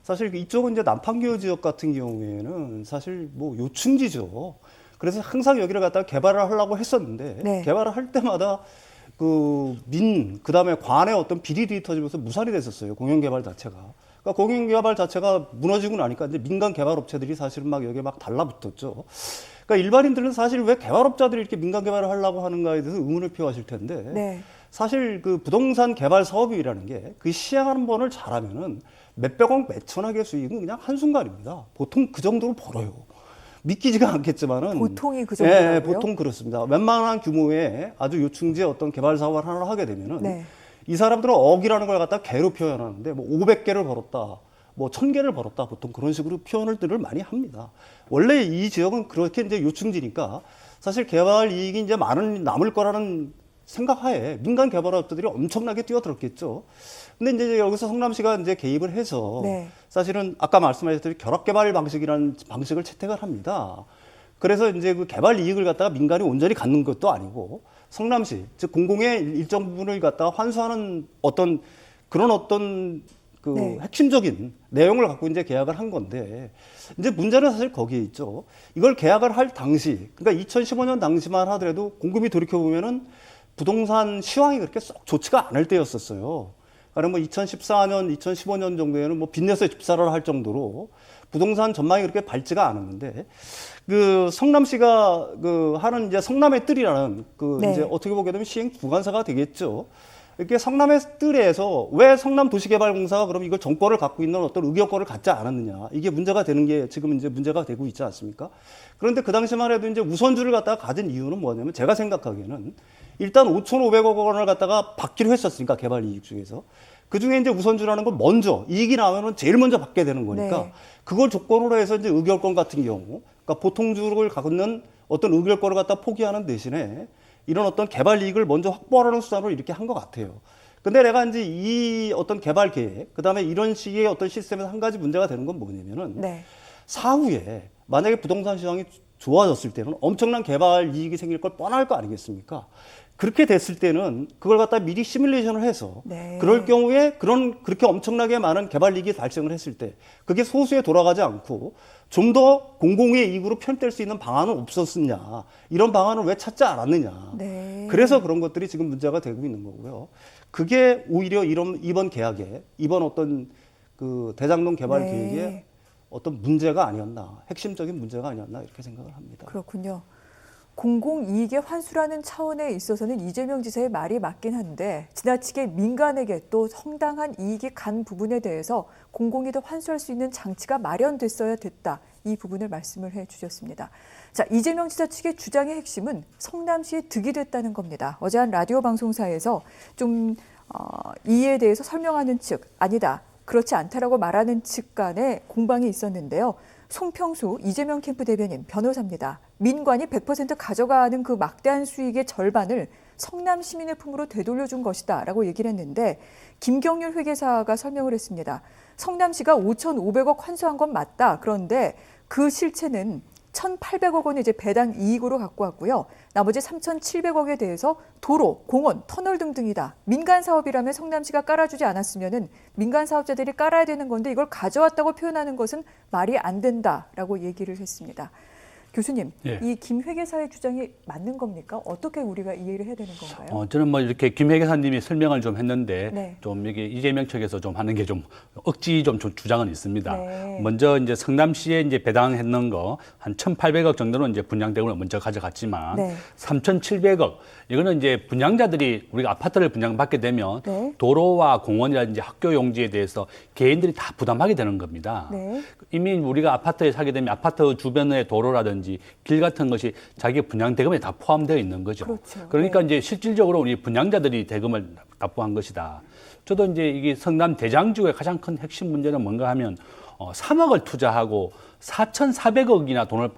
사실 이쪽은 이제 남판교 지역 같은 경우에는 사실 뭐 요충지죠. 그래서 항상 여기를 갖다가 개발을 하려고 했었는데 네. 개발을 할 때마다 그다음에 관의 어떤 비리들이 터지면서 무산이 됐었어요. 공영개발 자체가. 그러니까 공영개발 자체가 무너지고 나니까 이제 민간 개발업체들이 사실은 막 여기에 막 달라붙었죠. 그러니까 일반인들은 사실 왜 개발업자들이 이렇게 민간 개발을 하려고 하는가에 대해서 의문을 표하실 텐데 네. 사실 그 부동산 개발 사업이라는 게 그 시행 한 번을 잘하면은 몇백억, 몇천억의 수익은 그냥 한순간입니다. 보통 그 정도로 벌어요. 믿기지가 않겠지만은 보통이 그 정도라고요? 예, 보통 그렇습니다. 웬만한 규모의 아주 요충지의 어떤 개발 사업을 하나 하게 되면은 네. 이 사람들은 억이라는 걸 갖다 개로 표현하는데 뭐 500개를 벌었다. 뭐 1000개를 벌었다. 보통 그런 식으로 표현들을 많이 합니다. 원래 이 지역은 그렇게 이제 요충지니까 사실 개발 이익이 이제 많은 남을 거라는 생각하에 민간 개발업자들이 엄청나게 뛰어들었겠죠. 근데 이제 여기서 성남시가 이제 개입을 해서 네. 사실은 아까 말씀하셨듯이 결합개발 방식이라는 방식을 채택을 합니다. 그래서 이제 그 개발 이익을 갖다가 민간이 온전히 갖는 것도 아니고 성남시, 즉 공공의 일정 부분을 갖다가 환수하는 어떤 그런 어떤 그 네. 핵심적인 내용을 갖고 이제 계약을 한 건데 이제 문제는 사실 거기에 있죠. 이걸 계약을 할 당시, 그러니까 2015년 당시만 하더라도 곰곰이 돌이켜 보면은 부동산 시황이 그렇게 썩 좋지가 않을 때였었어요. 그러니까 뭐 2014년, 2015년 정도에는 뭐 빚내서 집사를 할 정도로 부동산 전망이 그렇게 밝지가 않았는데 그 성남시가 그 하는 이제 성남의 뜰이라는 그 네. 이제 어떻게 보게 되면 시행 주관사가 되겠죠. 이렇게 성남의 뜰에서 왜 성남도시개발공사가 그럼 이걸 정권을 갖고 있는 어떤 의결권을 갖지 않았느냐. 이게 문제가 되는 게 지금 이제 문제가 되고 있지 않습니까? 그런데 그 당시만 해도 이제 우선주를 갖다가 가진 이유는 뭐냐면 제가 생각하기에는 일단 5,500억 원을 갖다가 받기로 했었으니까 개발 이익 중에서. 그 중에 이제 우선주라는 건 먼저 이익이 나면은 제일 먼저 받게 되는 거니까 네. 그걸 조건으로 해서 이제 의결권 같은 경우 그러니까 보통주를 갖는 어떤 의결권을 갖다 포기하는 대신에 이런 어떤 개발 이익을 먼저 확보하려는 수단으로 이렇게 한 것 같아요. 근데 내가 이제 이 어떤 개발 계획, 그 다음에 이런 식의 어떤 시스템에서 한 가지 문제가 되는 건 뭐냐면은 네. 사후에 만약에 부동산 시장이 좋아졌을 때는 엄청난 개발 이익이 생길 걸 뻔할 거 아니겠습니까? 그렇게 됐을 때는 그걸 갖다 미리 시뮬레이션을 해서 네. 그럴 경우에 그렇게 엄청나게 많은 개발 이익이 발생을 했을 때 그게 소수에 돌아가지 않고 좀 더 공공의 이익으로 편될 수 있는 방안은 없었느냐 이런 방안을 왜 찾지 않았느냐 네. 그래서 그런 것들이 지금 문제가 되고 있는 거고요. 그게 오히려 이번 계약에 이번 어떤 그 대장동 개발 네. 계획에 어떤 문제가 아니었나 핵심적인 문제가 아니었나 이렇게 생각을 합니다. 그렇군요. 공공이익의 환수라는 차원에 있어서는 이재명 지사의 말이 맞긴 한데 지나치게 민간에게 또 상당한 이익이 간 부분에 대해서 공공이 더 환수할 수 있는 장치가 마련됐어야 됐다. 이 부분을 말씀을 해주셨습니다. 자, 이재명 지사 측의 주장의 핵심은 성남시에 득이 됐다는 겁니다. 어제 한 라디오 방송사에서 좀 이에 대해서 설명하는 측, 아니다, 그렇지 않다라고 말하는 측 간의 공방이 있었는데요. 송평수 이재명 캠프 대변인 변호사입니다. 민관이 100% 가져가는 그 막대한 수익의 절반을 성남 시민의 품으로 되돌려준 것이다 라고 얘기를 했는데 김경률 회계사가 설명을 했습니다. 성남시가 5,500억 환수한 건 맞다. 그런데 그 실체는 1,800억 원을 이제 배당 이익으로 갖고 왔고요. 나머지 3,700억에 대해서 도로, 공원, 터널 등등이다. 민간 사업이라면 성남시가 깔아주지 않았으면은 민간 사업자들이 깔아야 되는 건데 이걸 가져왔다고 표현하는 것은 말이 안 된다라고 얘기를 했습니다. 교수님, 예. 이 김 회계사의 주장이 맞는 겁니까? 어떻게 우리가 이해를 해야 되는 건가요? 저는 뭐 이렇게 김 회계사님이 설명을 좀 했는데 네. 좀 이게 이재명 측에서 좀 하는 게 좀 억지 좀 주장은 있습니다. 네. 먼저 이제 성남시에 이제 배당했는 거 한 1,800억 정도는 이제 분양대금을 먼저 가져갔지만 네. 3,700억 이거는 이제 분양자들이 우리가 아파트를 분양받게 되면 네. 도로와 공원이라든지 학교 용지에 대해서 개인들이 다 부담하게 되는 겁니다. 네. 이미 우리가 아파트에 사게 되면 아파트 주변의 도로라든지 길 같은 것이 자기 분양 대금에 다 포함되어 있는 거죠. 그렇죠. 그러니까 네. 이제 실질적으로 우리 분양자들이 대금을 납부한 것이다. 저도 이제 이게 성남 대장주의 가장 큰 핵심 문제는 뭔가 하면 3억을 투자하고 4,400억이나 돈을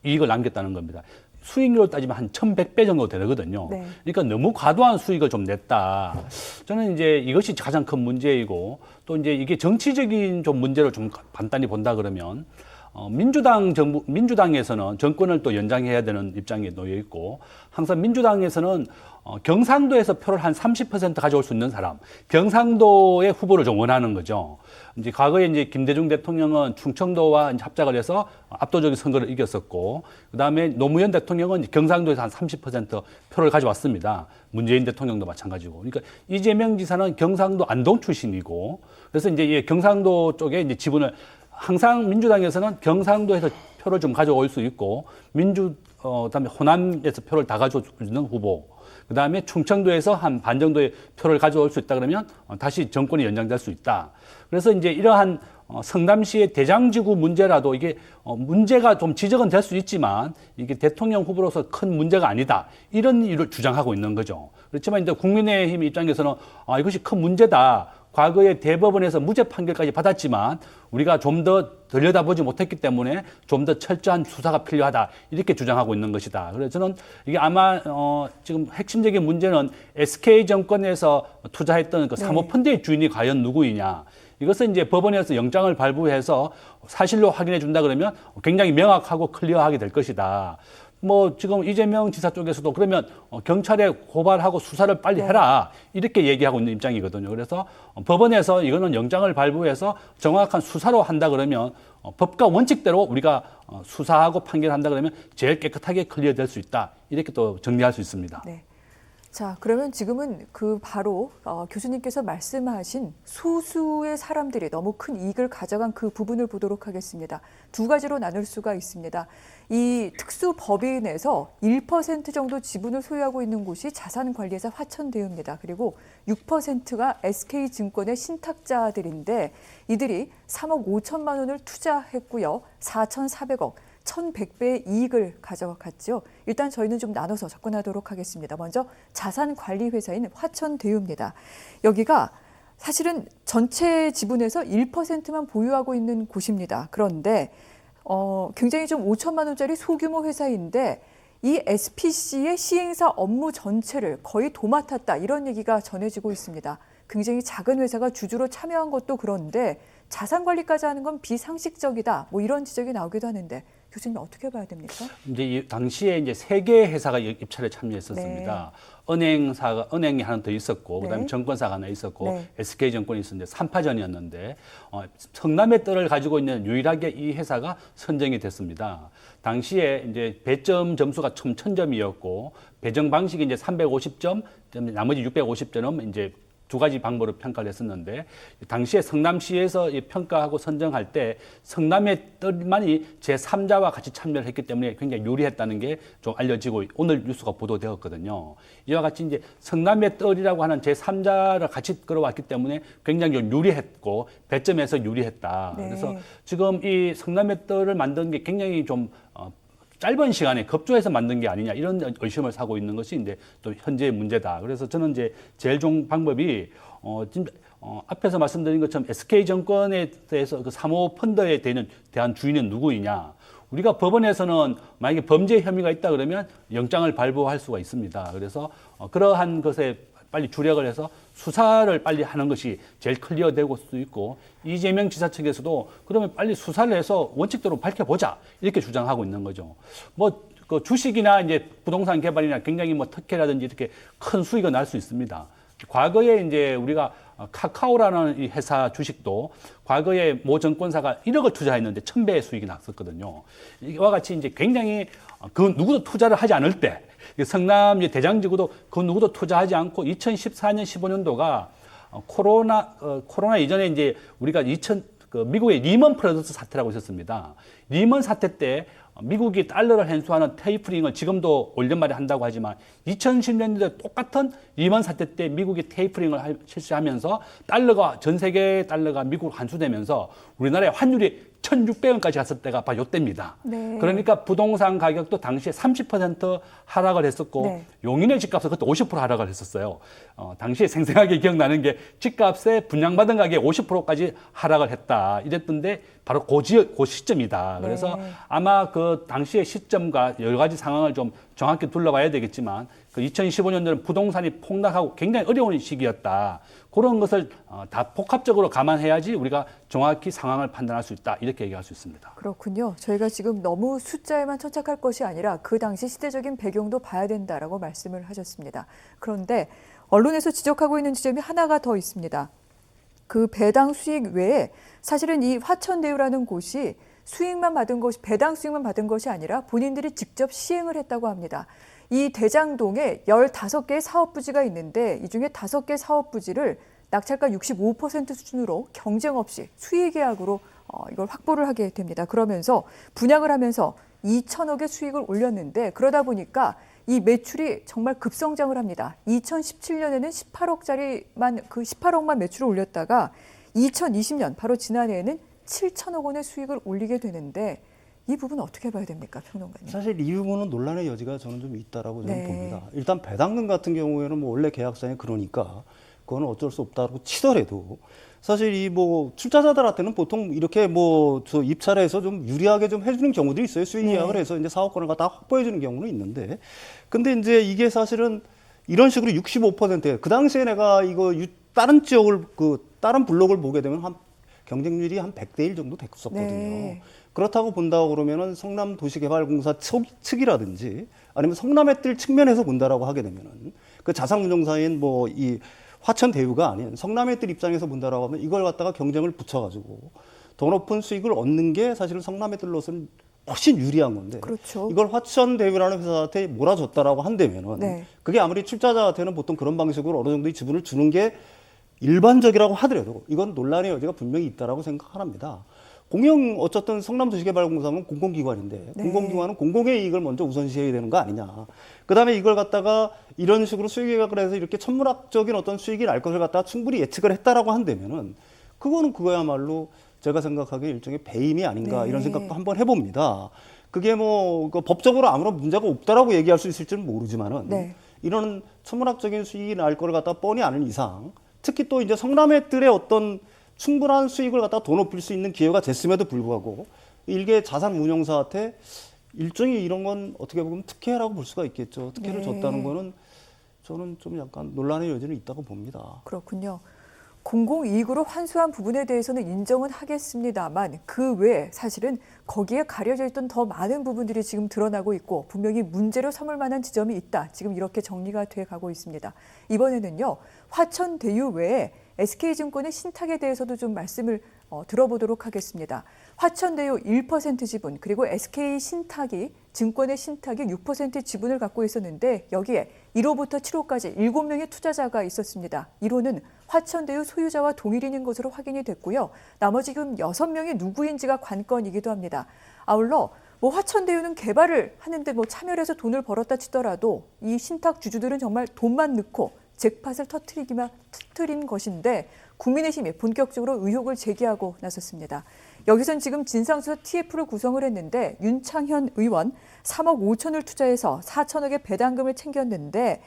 이익을 남겼다는 겁니다. 수익률로 따지면 한 1,100배 정도 되거든요. 네. 그러니까 너무 과도한 수익을 좀 냈다. 저는 이제 이것이 가장 큰 문제이고 또 이제 이게 정치적인 좀 문제로 좀 간단히 본다 그러면 민주당에서는 정권을 또 연장해야 되는 입장에 놓여 있고, 항상 민주당에서는 경상도에서 표를 한 30% 가져올 수 있는 사람, 경상도의 후보를 좀 원하는 거죠. 이제 과거에 이제 김대중 대통령은 충청도와 이제 합작을 해서 압도적인 선거를 이겼었고, 그 다음에 노무현 대통령은 이제 경상도에서 한 30% 표를 가져왔습니다. 문재인 대통령도 마찬가지고. 그러니까 이재명 지사는 경상도 안동 출신이고, 그래서 이제 경상도 쪽에 이제 지분을 항상 민주당에서는 경상도에서 표를 좀 가져올 수 있고, 그다음에 호남에서 표를 다 가져올 수 있는 후보, 그다음에 충청도에서 한 반 정도의 표를 가져올 수 있다 그러면 다시 정권이 연장될 수 있다. 그래서 이제 이러한 성남시의 대장지구 문제라도 이게 문제가 좀 지적은 될 수 있지만 이게 대통령 후보로서 큰 문제가 아니다. 이런 일을 주장하고 있는 거죠. 그렇지만 이제 국민의힘 입장에서는 이것이 큰 문제다. 과거에 대법원에서 무죄 판결까지 받았지만 우리가 좀 더 들여다보지 못했기 때문에 좀 더 철저한 수사가 필요하다. 이렇게 주장하고 있는 것이다. 그래서 저는 이게 아마 지금 핵심적인 문제는 SK 정권에서 투자했던 그 사모펀드의 주인이 과연 누구이냐. 이것은 이제 법원에서 영장을 발부해서 사실로 확인해 준다 그러면 굉장히 명확하고 클리어하게 될 것이다. 뭐 지금 이재명 지사 쪽에서도 그러면 경찰에 고발하고 수사를 빨리 해라 이렇게 얘기하고 있는 입장이거든요. 그래서 법원에서 이거는 영장을 발부해서 정확한 수사로 한다 그러면 법과 원칙대로 우리가 수사하고 판결한다 그러면 제일 깨끗하게 클리어될 수 있다 이렇게 또 정리할 수 있습니다. 네. 자, 그러면 지금은 그 바로 교수님께서 말씀하신 소수의 사람들이 너무 큰 이익을 가져간 그 부분을 보도록 하겠습니다. 두 가지로 나눌 수가 있습니다. 이 특수법인에서 1% 정도 지분을 소유하고 있는 곳이 자산관리회사 화천대유입니다. 그리고 6%가 SK증권의 신탁자들인데 이들이 3억 5천만 원을 투자했고요. 4,400억. 1,100배의 이익을 가져갔죠. 일단 저희는 좀 나눠서 접근하도록 하겠습니다. 먼저 자산관리회사인 화천대유입니다. 여기가 사실은 전체 지분에서 1%만 보유하고 있는 곳입니다. 그런데 굉장히 좀 5천만 원짜리 소규모 회사인데 이 SPC의 시행사 업무 전체를 거의 도맡았다 이런 얘기가 전해지고 있습니다. 굉장히 작은 회사가 주주로 참여한 것도 그런데 자산 관리까지 하는 건 비상식적이다. 뭐 이런 지적이 나오기도 하는데 교수님 어떻게 봐야 됩니까? 이제 이 당시에 이제 세 개의 회사가 입찰에 참여했었습니다. 은행이 하나 더 있었고, 그다음에 정권사가 하나 있었고, SK증권이 있었는데 3파전이었는데 성남의 뜰을 가지고 있는 유일하게 이 회사가 선정이 됐습니다. 당시에 이제 배점 점수가 총 1,000점이었고 배정 방식이 이제 350점, 나머지 650점은 이제 두 가지 방법으로 평가를 했었는데 당시에 성남시에서 평가하고 선정할 때 성남의 뜰만이 제3자와 같이 참여를 했기 때문에 굉장히 유리했다는 게 좀 알려지고 오늘 뉴스가 보도되었거든요. 이와 같이 이제 성남의 뜰이라고 하는 제3자를 같이 끌어왔기 때문에 굉장히 좀 유리했고 배점에서 유리했다. 그래서 지금 이 성남의 뜰을 만든 게 굉장히 좀 짧은 시간에 급조해서 만든 게 아니냐 이런 의심을 사고 있는 것이 이제 또 현재의 문제다. 그래서 저는 이제 제일 좋은 방법이 앞에서 말씀드린 것처럼 SK 정권에 대해서 그 사모펀드에 대한 주인은 누구이냐. 우리가 법원에서는 만약에 범죄 혐의가 있다 그러면 영장을 발부할 수가 있습니다. 그래서 그러한 것에 빨리 주력을 해서 수사를 빨리 하는 것이 제일 클리어되고 수 있고 이재명 지사 측에서도 그러면 빨리 수사를 해서 원칙대로 밝혀보자 이렇게 주장하고 있는 거죠. 뭐 그 주식이나 이제 부동산 개발이나 굉장히 뭐 특혜라든지 이렇게 큰 수익이 날 수 있습니다. 과거에 이제 우리가 카카오라는 이 회사 주식도 과거에 모 정권사가 1억을 투자했는데 1,000배의 수익이 났었거든요. 이와 같이 이제 굉장히 그 누구도 투자를 하지 않을 때 성남 대장지구도 그 누구도 투자하지 않고 2014년, 15년도가 코로나 이전에 이제 우리가 미국의 리먼 브러더스 사태라고 있었습니다. 리먼 사태 때 미국이 달러를 환수하는 테이퍼링을 지금도 올 연말에 한다고 하지만 2010년도에 똑같은 리먼 사태 때 미국이 테이퍼링을 실시하면서 전 세계 달러가 미국으로 환수되면서 우리나라의 환율이 1,600원까지 갔을 때가 바로 이때입니다. 그러니까 부동산 가격도 당시에 30% 하락을 했었고 용인의 집값은 그때 50% 하락을 했었어요. 당시에 생생하게 기억나는 게 집값에 분양받은 가격의 50%까지 하락을 했다. 이랬던데 바로 그 시점이다. 그래서 아마 그 당시의 시점과 여러 가지 상황을 좀 정확히 둘러봐야 되겠지만 그 2015년도는 부동산이 폭락하고 굉장히 어려운 시기였다. 그런 것을 다 복합적으로 감안해야지 우리가 정확히 상황을 판단할 수 있다. 이렇게 얘기할 수 있습니다. 그렇군요. 저희가 지금 너무 숫자에만 천착할 것이 아니라 그 당시 시대적인 배경도 봐야 된다라고 말씀을 하셨습니다. 그런데 언론에서 지적하고 있는 지점이 하나가 더 있습니다. 그 배당 수익 외에 사실은 이 화천대유라는 곳이 수익만 받은 것이 배당 수익만 받은 것이 아니라 본인들이 직접 시행을 했다고 합니다. 이 대장동에 15개의 사업 부지가 있는데 이 중에 5개 사업 부지를 낙찰가 65% 수준으로 경쟁 없이 수의 계약으로 이걸 확보를 하게 됩니다. 그러면서 분양을 하면서 2천억의 수익을 올렸는데 그러다 보니까 이 매출이 정말 급성장을 합니다. 2017년에는 18억짜리만 그 18억만 매출을 올렸다가 2020년 바로 지난해에는 7천억 원의 수익을 올리게 되는데 이 부분 어떻게 봐야 됩니까, 평론가님? 사실 이 부분은 논란의 여지가 저는 좀 있다라고 저는 네. 봅니다. 일단 배당금 같은 경우에는 뭐 원래 계약상에 그러니까 그거는 어쩔 수 없다고 치더라도 사실 이 뭐 출자자들한테는 보통 이렇게 뭐 저 입찰해서 좀 유리하게 좀 해주는 경우도 있어요. 수익 계약을 해서 이제 사업권을 갖다 확보해 주는 경우는 있는데, 근데 이제 이게 사실은 이런 식으로 65%, 그 당시에 내가 이거 다른 지역을 다른 블록을 보게 되면 한 경쟁률이 한 100대 1 정도 됐었거든요. 네. 그렇다고 본다고 그러면은 성남도시개발공사 측이라든지 아니면 성남의뜰 측면에서 본다라고 하게 되면은 그 자산운용사인 뭐 이 화천대유가 아닌 성남의뜰 입장에서 본다라고 하면 이걸 갖다가 경쟁을 붙여가지고 더 높은 수익을 얻는 게 사실은 성남의뜰로서는 훨씬 유리한 건데, 그렇죠. 이걸 화천대유라는 회사한테 몰아줬다라고 한다면은 네. 그게 아무리 출자자한테는 보통 그런 방식으로 어느 정도의 지분을 주는 게 일반적이라고 하더라도 이건 논란의 여지가 분명히 있다라고 생각합니다. 어쨌든 성남도시개발공사는 공공기관인데 네. 공공기관은 공공의 이익을 먼저 우선시해야 되는 거 아니냐. 그다음에 이걸 갖다가 이런 식으로 수익계약을 해서 이렇게 천문학적인 어떤 수익이 날 것을 갖다가 충분히 예측을 했다라고 한다면은 그거는 그거야말로 제가 생각하기에 일종의 배임이 아닌가 네. 이런 생각도 한번 해봅니다. 그게 뭐 법적으로 아무런 문제가 없다라고 얘기할 수 있을지는 모르지만은 네. 이런 천문학적인 수익이 날 거를 갖다 뻔히 아는 이상, 특히 또 이제 성남의 뜰의 어떤 충분한 수익을 갖다 더 높일 수 있는 기회가 됐음에도 불구하고 일개 자산 운용사한테 일종의 이런 건 어떻게 보면 특혜라고 볼 수가 있겠죠. 특혜를 네. 줬다는 거는 저는 좀 약간 논란의 여지는 있다고 봅니다. 그렇군요. 공공이익으로 환수한 부분에 대해서는 인정은 하겠습니다만 그 외에 사실은 거기에 가려져 있던 더 많은 부분들이 지금 드러나고 있고 분명히 문제로 삼을 만한 지점이 있다. 지금 이렇게 정리가 돼 가고 있습니다. 이번에는요. 화천대유 외에 SK증권의 신탁에 대해서도 좀 말씀을 들어보도록 하겠습니다. 화천대유 1% 지분 그리고 SK신탁이 증권의 신탁이 6% 지분을 갖고 있었는데 여기에 1호부터 7호까지 7명의 투자자가 있었습니다. 1호는 화천대유 소유자와 동일인인 것으로 확인이 됐고요. 나머지 지금 6명이 누구인지가 관건이기도 합니다. 아울러 화천대유는 개발을 하는데 참여를 해서 돈을 벌었다 치더라도 이 신탁 주주들은 정말 돈만 넣고 잭팟을 터뜨린 것인데 국민의힘이 본격적으로 의혹을 제기하고 나섰습니다. 여기선 지금 진상조사 TF를 구성을 했는데 윤창현 의원 3억 5천을 투자해서 4천억의 배당금을 챙겼는데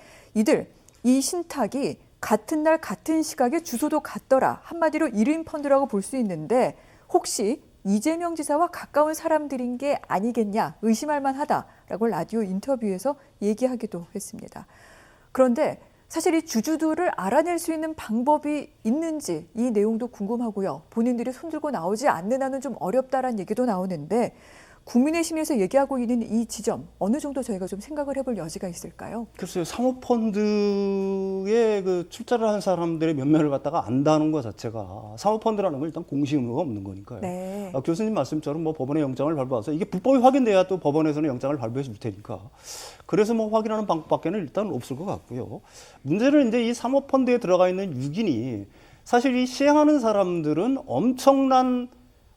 이 신탁이 같은 날 같은 시각에 주소도 같더라. 한마디로 1인 펀드라고 볼 수 있는데 혹시 이재명 지사와 가까운 사람들인 게 아니겠냐 의심할 만하다라고 라디오 인터뷰에서 얘기하기도 했습니다. 그런데 사실 이 주주들을 알아낼 수 있는 방법이 있는지 이 내용도 궁금하고요. 본인들이 손들고 나오지 않는 한은 좀 어렵다라는 얘기도 나오는데 국민의힘에서 얘기하고 있는 이 지점 어느 정도 저희가 좀 생각을 해볼 여지가 있을까요? 글쎄요, 사모펀드에 그 출자를 한 사람들의 면면을 갖다가 안다는 것 자체가 사모펀드라는 건 일단 공시 의무가 없는 거니까요. 네. 교수님 말씀처럼 법원에 영장을 발부해서 이게 불법이 확인돼야 또 법원에서는 영장을 발부해 줄 테니까 그래서 확인하는 방법밖에는 일단 없을 것 같고요. 문제는 이제 이 사모펀드에 들어가 있는 6인이 사실 이 시행하는 사람들은 엄청난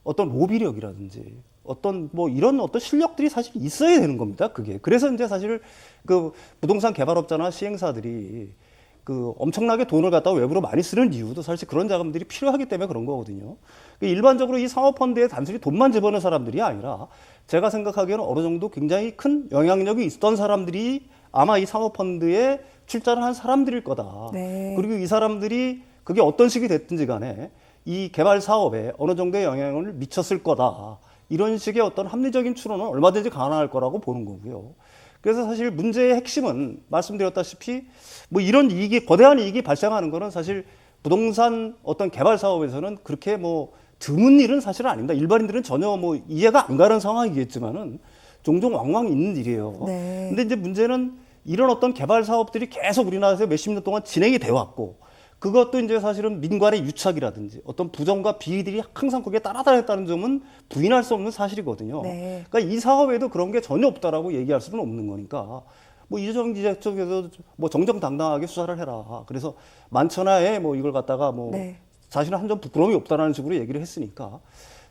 어떤 로비력이라든지 어떤 이런 어떤 실력들이 사실 있어야 되는 겁니다. 그게. 그래서 이제 사실 그 부동산 개발업자나 시행사들이 그 엄청나게 돈을 갖다가 외부로 많이 쓰는 이유도 사실 그런 자금들이 필요하기 때문에 그런 거거든요. 일반적으로 이 사모펀드에 단순히 돈만 집어넣은 사람들이 아니라 제가 생각하기에는 어느 정도 굉장히 큰 영향력이 있었던 사람들이 아마 이 사모펀드에 출자를 한 사람들일 거다. 네. 그리고 이 사람들이 그게 어떤 식이 됐든지 간에 이 개발 사업에 어느 정도의 영향을 미쳤을 거다. 이런 식의 어떤 합리적인 추론은 얼마든지 가능할 거라고 보는 거고요. 그래서 사실 문제의 핵심은 말씀드렸다시피 뭐 이런 이익이 거대한 이익이 발생하는 거는 사실 부동산 어떤 개발 사업에서는 그렇게 뭐 드문 일은 사실은 아닙니다. 일반인들은 전혀 뭐 이해가 안 가는 상황이겠지만은 종종 왕왕 있는 일이에요. 네. 근데 이제 문제는 이런 어떤 개발 사업들이 계속 우리나라에서 몇십 년 동안 진행이 돼 왔고 그것도 이제 사실은 민관의 유착이라든지 어떤 부정과 비리들이 항상 거기에 따라다녔다는 점은 부인할 수 없는 사실이거든요. 네. 그러니까 이 사업에도 그런 게 전혀 없다라고 얘기할 수는 없는 거니까 뭐 이재명 기자 쪽에서 뭐 정정당당하게 수사를 해라. 그래서 만천하에 뭐 이걸 갖다가 뭐 네. 자신은 한 점 부끄러움이 없다라는 식으로 얘기를 했으니까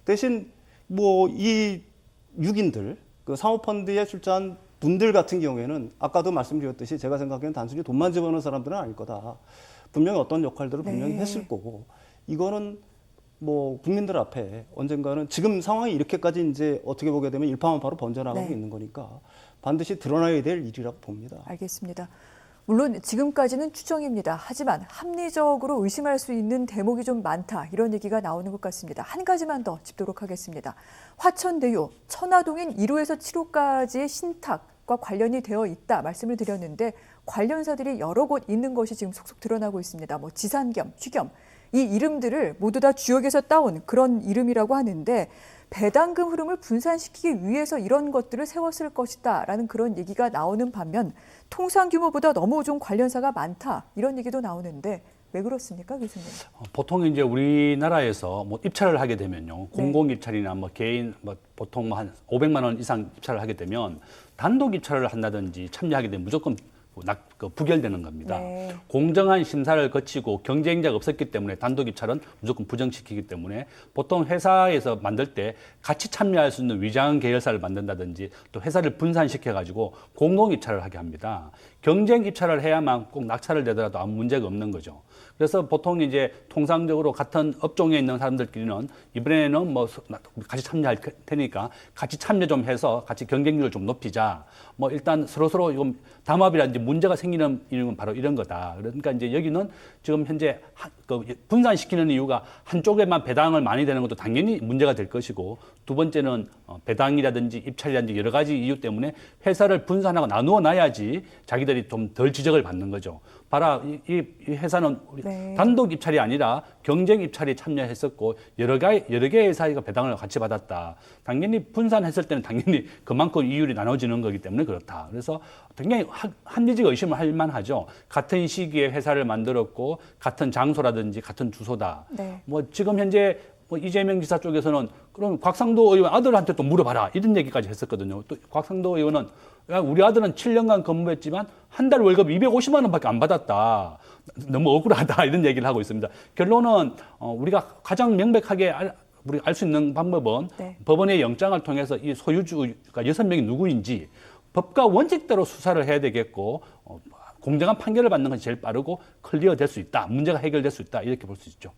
대신 뭐 이 6인들 그 사모펀드에 출자한 분들 같은 경우에는 아까도 말씀드렸듯이 제가 생각하기엔 단순히 돈만 집어넣은 사람들은 아닐 거다. 분명히 어떤 역할들을 분명히 네. 했을 거고 이거는 뭐 국민들 앞에 언젠가는 지금 상황이 이렇게까지 이제 어떻게 보게 되면 일파만파로 번져나가고 네. 있는 거니까 반드시 드러나야 될 일이라고 봅니다. 알겠습니다. 물론 지금까지는 추정입니다. 하지만 합리적으로 의심할 수 있는 대목이 좀 많다. 이런 얘기가 나오는 것 같습니다. 한 가지만 더 짚도록 하겠습니다. 화천대유, 천화동인 1호에서 7호까지의 신탁과 관련이 되어 있다 말씀을 드렸는데 관련사들이 여러 곳 있는 것이 지금 속속 드러나고 있습니다. 뭐 지산겸, 휴겸 이 이름들을 모두 다 주역에서 따온 그런 이름이라고 하는데 배당금 흐름을 분산시키기 위해서 이런 것들을 세웠을 것이다라는 그런 얘기가 나오는 반면 통상 규모보다 너무 좀 관련사가 많다 이런 얘기도 나오는데 왜 그렇습니까, 교수님? 보통 이제 우리나라에서 뭐 입찰을 하게 되면요, 네. 공공 입찰이나 뭐 개인 뭐 보통 뭐 한 500만 원 이상 입찰을 하게 되면 단독 입찰을 한다든지 참여하게 되면 무조건 부결되는 겁니다. 네. 공정한 심사를 거치고 경쟁자가 없었기 때문에 단독 입찰은 무조건 부정시키기 때문에 보통 회사에서 만들 때 같이 참여할 수 있는 위장 계열사를 만든다든지 또 회사를 분산시켜 가지고 공동 입찰을 하게 합니다. 경쟁 입찰을 해야만 꼭 낙찰을 내더라도 아무 문제가 없는 거죠. 그래서 보통 이제 통상적으로 같은 업종에 있는 사람들끼리는 이번에는 뭐 같이 참여할 테니까 같이 참여 좀 해서 같이 경쟁률을 좀 높이자. 뭐 일단 서로서로 이건 담합이라든지 문제가 생기는 이유는 바로 이런 거다. 그러니까 이제 여기는 지금 현재 분산시키는 이유가 한쪽에만 배당을 많이 되는 것도 당연히 문제가 될 것이고 두 번째는 배당이라든지 입찰이라든지 여러 가지 이유 때문에 회사를 분산하고 나누어 놔야지 자기들이 좀 덜 지적을 받는 거죠. 봐라, 이 회사는 네. 단독 입찰이 아니라 경쟁 입찰에 참여했었고 여러 개의 회사가 배당을 같이 받았다. 당연히 분산했을 때는 당연히 그만큼 이율이 나눠지는 거기 때문에 그렇다. 그래서 굉장히 합리적 의심을 할 만하죠. 같은 시기에 회사를 만들었고 같은 장소라든지 같은 주소다. 네. 뭐 지금 현재 뭐 이재명 지사 쪽에서는 그럼 곽상도 의원 아들한테 또 물어봐라 이런 얘기까지 했었거든요. 또 곽상도 의원은 야, 우리 아들은 7년간 근무했지만 한 달 월급 250만 원밖에 안 받았다. 너무 억울하다 이런 얘기를 하고 있습니다. 결론은 우리가 가장 명백하게 우리 알 수 있는 방법은 네. 법원의 영장을 통해서 이 소유주가 6명이 누구인지 법과 원칙대로 수사를 해야 되겠고 공정한 판결을 받는 것이 제일 빠르고 클리어 될 수 있다. 문제가 해결될 수 있다. 이렇게 볼 수 있죠.